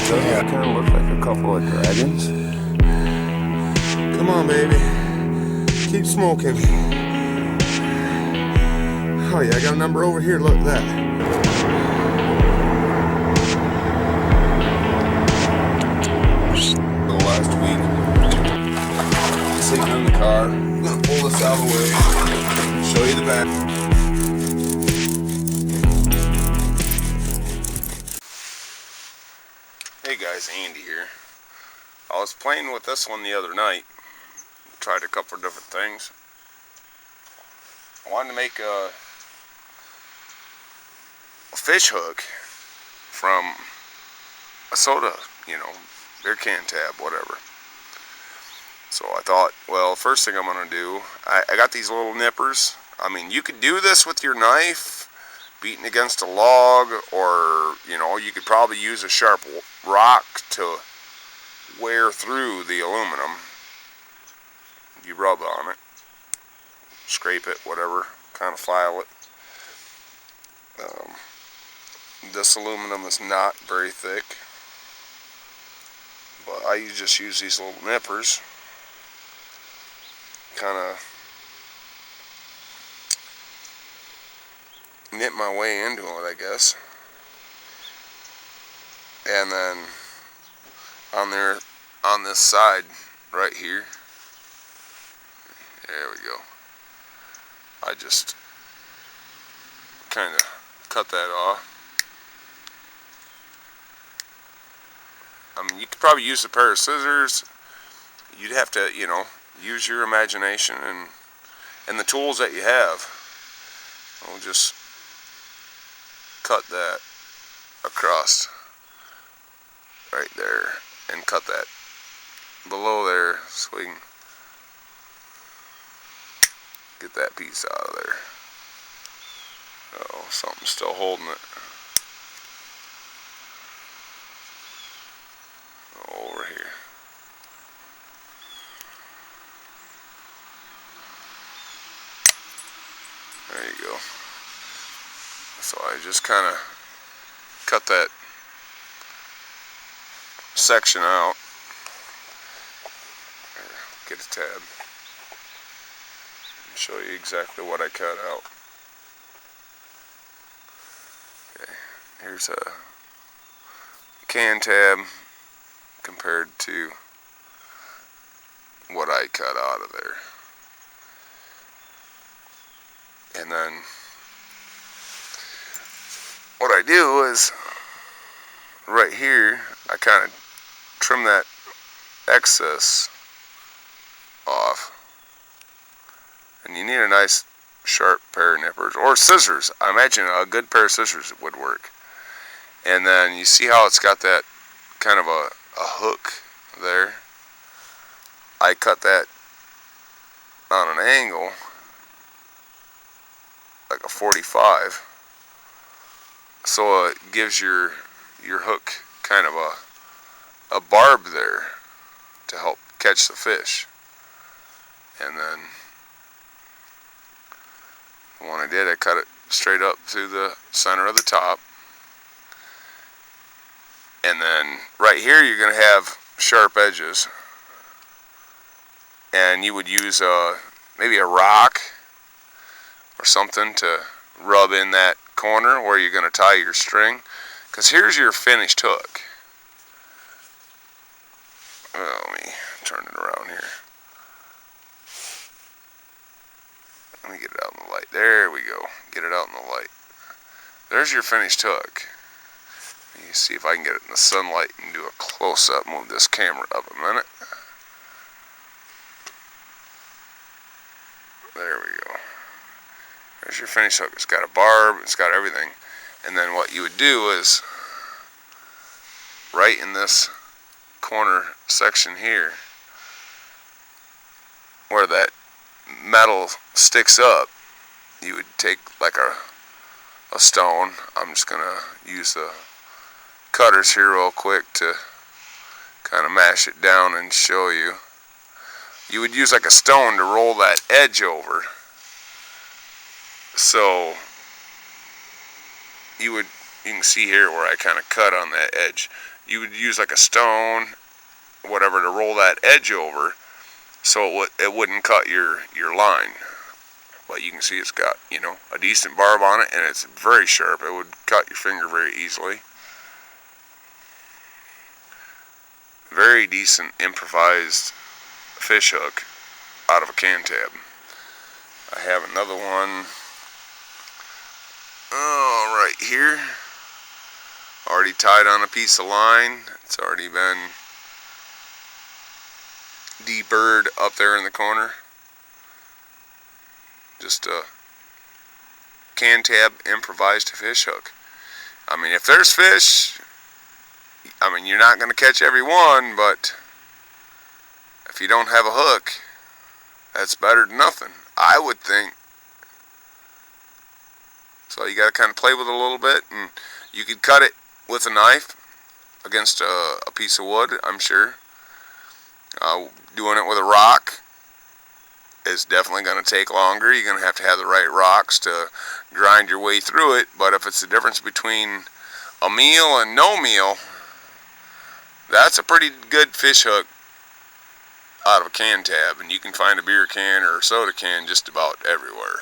Doesn't it kind of look like a couple of dragons? Come on, baby. Keep smoking. Oh yeah, I got a number over here. Look at that. The last week, sitting in the car. I'm gonna pull this out of the way, show you the back. Hey guys, Andy here. I was playing with this one the other night. Tried a couple of different things. I wanted to make a fish hook from a soda, beer can tab, whatever. So I thought, well, first thing I'm gonna do, I got these little nippers. I mean, you could do this with your knife, beating against a log, or, you could probably use a sharp rock to wear through the aluminum. You rub on it, scrape it, whatever, kind of file it. This aluminum is not very thick, but I just use these little nippers, kind of nip my way into it, I guess. And then on this side right here, there we go, I just kind of cut that off. I mean, you could probably use a pair of scissors. You'd have to, use your imagination and the tools that you have. We'll just cut that across right there and cut that below there so we can get that piece out of there. Oh, something's still holding it. Over here. There you go. So I just kind of cut that section out. Get a tab and show you exactly what I cut out. Okay, here's a can tab compared to what I cut out of there. And then what I do is right here, I kind of trim that excess off. And you need a nice sharp pair of nippers or scissors. I imagine a good pair of scissors would work. And then you see how it's got that kind of a hook there. I cut that on an angle like a 45, so it gives your hook kind of a barb there to help catch the fish. And then the one I did, I cut it straight up through the center of the top. And then right here you're going to have sharp edges, and you would use maybe a rock or something to rub in that corner where you're going to tie your string, because here's your finished hook. Well, let me turn it around here. Let me get it out in the light. There we go. Get it out in the light. There's your finished hook. You see if I can get it in the sunlight and do a close-up. Move this camera up a minute. There we go. There's your finished hook. It's got a barb, it's got everything. And then what you would do is, right in this corner section here, where that metal sticks up, you would take like a stone. I'm just going to use the cutters here real quick to kind of mash it down and show you. You would use like a stone to roll that edge over. So you can see here where I kind of cut on that edge. you would use like a stone, whatever, to roll that edge over, so it wouldn't cut your line. But you can see it's got, you know, a decent barb on it, and it's very sharp. It would cut your finger very easily. Very decent improvised fish hook out of a can tab. I have another one, right here, already tied on a piece of line. It's already been deburred up there in the corner. Just a can tab improvised fish hook. I mean, if there's fish, I mean, you're not going to catch every one, but if you don't have a hook, that's better than nothing, I would think. So you got to kind of play with it a little bit, and you could cut it with a knife against a piece of wood, I'm sure. Doing it with a rock is definitely going to take longer. You're going to have the right rocks to grind your way through it, but if it's the difference between a meal and no meal, that's a pretty good fish hook out of a can tab, and you can find a beer can or a soda can just about everywhere.